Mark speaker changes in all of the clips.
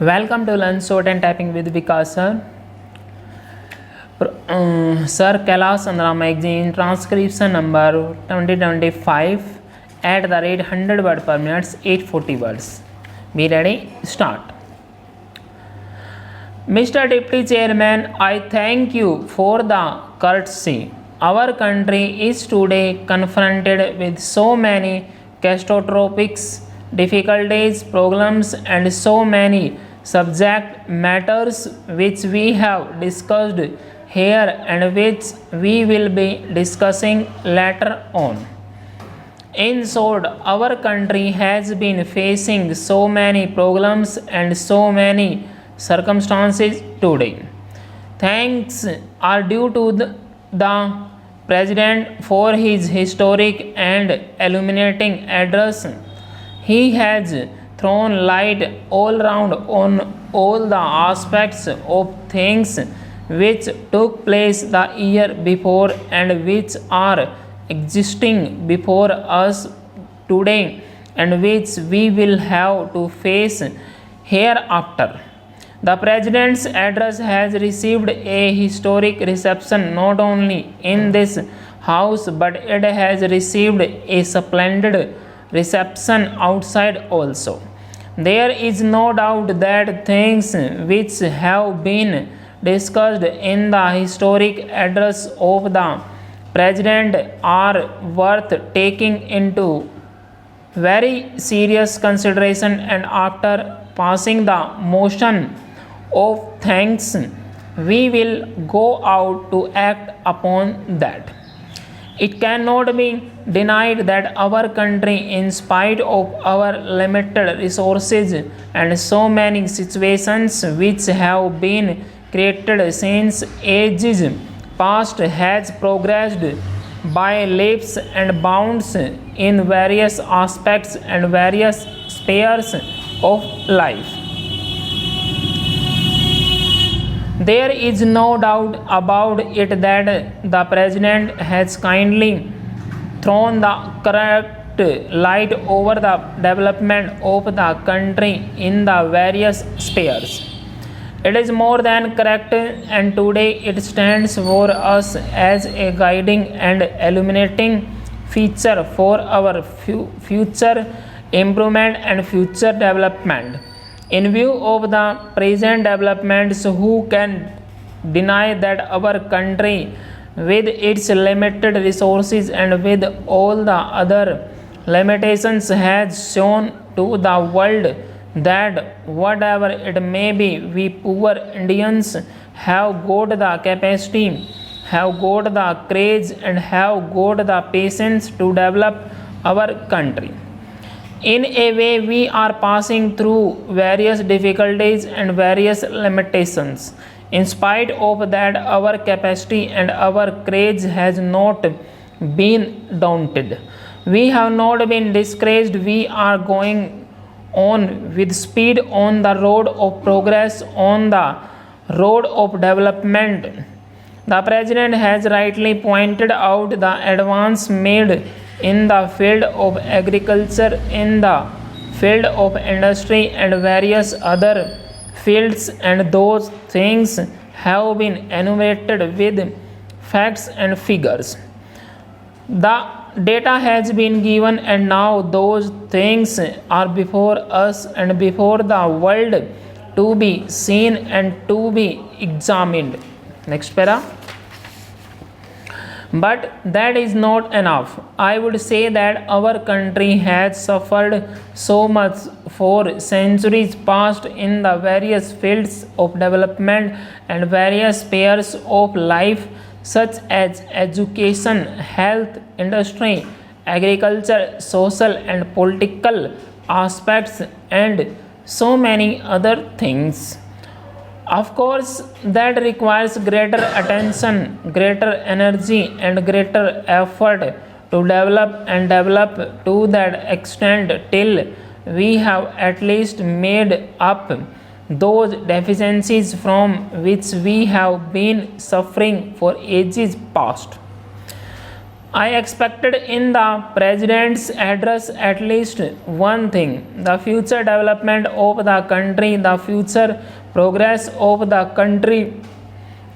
Speaker 1: Welcome to Learn Short and Typing with VIKAS Sir. Sir Kailash Chandra magazine transcription number 2025 at the rate 100 word per minute 840 words. Be ready, start. Mr. Deputy Chairman, I thank you for the courtesy. Our country is today confronted with so many catastrophic difficulties, problems, and so many subject matters which we have discussed here and which we will be discussing later on. In short, our country has been facing so many problems and so many circumstances today. Thanks are due to the President for his historic and illuminating address. He has thrown light all round on all the aspects of things which took place the year before and which are existing before us today and which we will have to face hereafter. The President's address has received a historic reception not only in this House but it has received a splendid reception outside also. There is no doubt that things which have been discussed in the historic address of the President are worth taking into very serious consideration, and after passing the motion of thanks, we will go out to act upon that. It cannot be denied that our country, in spite of our limited resources and so many situations which have been created since ages past, has progressed by leaps and bounds in various aspects and various spheres of life. There is no doubt about it that the President has kindly thrown the correct light over the development of the country in the various spheres. It is more than correct, and today it stands for us as a guiding and illuminating feature for our future improvement and future development. In view of the present developments, who can deny that our country, with its limited resources and with all the other limitations, has shown to the world that whatever it may be, we poor Indians have got the capacity, have got the courage, and have got the patience to develop our country. In a way, we are passing through various difficulties and various limitations. In spite of that, our capacity and our courage has not been daunted. We have not been discouraged. We are going on with speed on the road of progress, on the road of development. The President has rightly pointed out the advance made in the field of agriculture, in the field of industry, and various other fields, and those things have been enumerated with facts and figures. The data has been given, and now those things are before us and before the world to be seen and to be examined. Next para. But that is not enough. I would say that our country has suffered so much for centuries past in the various fields of development and various spheres of life, such as education, health, industry, agriculture, social and political aspects, and so many other things. Of course, that requires greater attention, greater energy, and greater effort to develop to that extent till we have at least made up those deficiencies from which we have been suffering for ages past. I expected in the president's address at least one thing: the future development of the country, the future progress of the country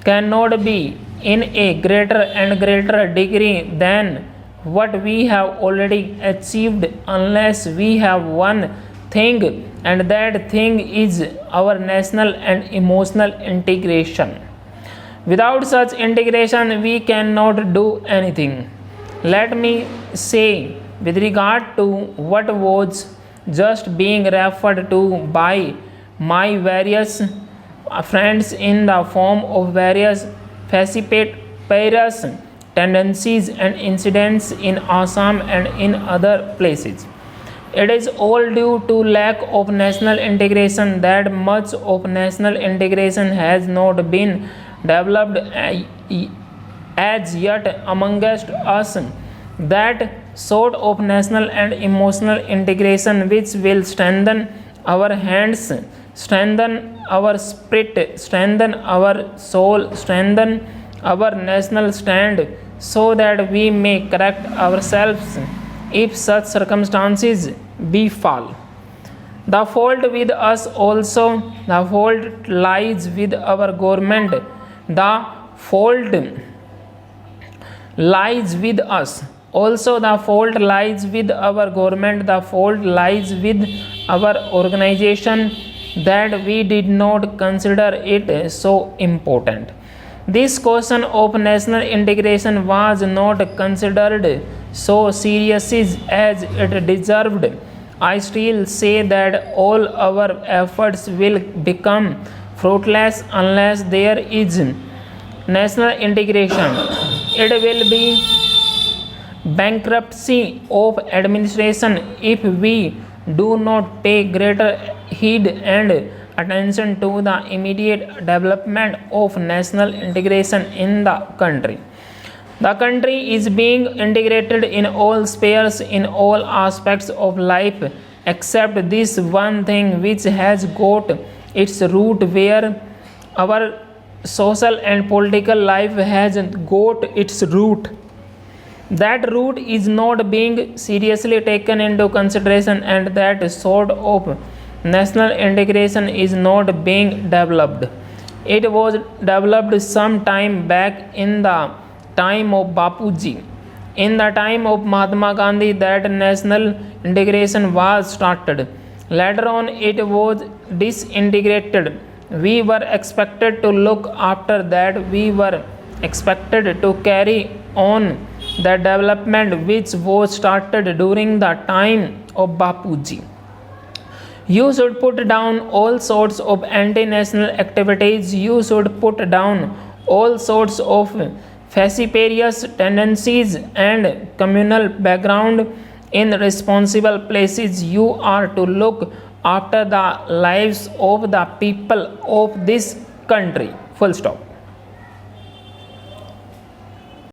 Speaker 1: cannot be in a greater and greater degree than what we have already achieved unless we have one thing, and that thing is our national and emotional integration. Without such integration, we cannot do anything. Let me say, with regard to what was just being referred to by my various friends in the form of various falsipatorous tendencies and incidents in Assam and in other places. It is all due to lack of national integration that much of national integration has not been developed as yet amongst us. That sort of national and emotional integration which will strengthen our hands, strengthen our spirit, strengthen our soul, strengthen our national stand, so that we may correct ourselves if such circumstances befall. The fault with us also, the fault lies with our government, the fault lies with us. Also, the fault lies with our government, the fault lies with our organization that we did not consider it so important. This question of national integration was not considered so serious as it deserved. I still say that all our efforts will become fruitless unless there is national integration. It will be bankruptcy of administration if we do not pay greater heed and attention to the immediate development of national integration in the country. The country is being integrated in all spheres, in all aspects of life, except this one thing which has got its root where our social and political life has got its root. That root is not being seriously taken into consideration, and that sort of national integration is not being developed. It was developed some time back in the time of Bapuji. In the time of Mahatma Gandhi, that national integration was started. Later on, it was disintegrated. We were expected to look after that. We were expected to carry on the development which was started during the time of Bapuji. You should put down all sorts of anti-national activities. You should put down all sorts of falsipatorous tendencies and communal background in responsible places. You are to look after the lives of the people of this country. Full stop.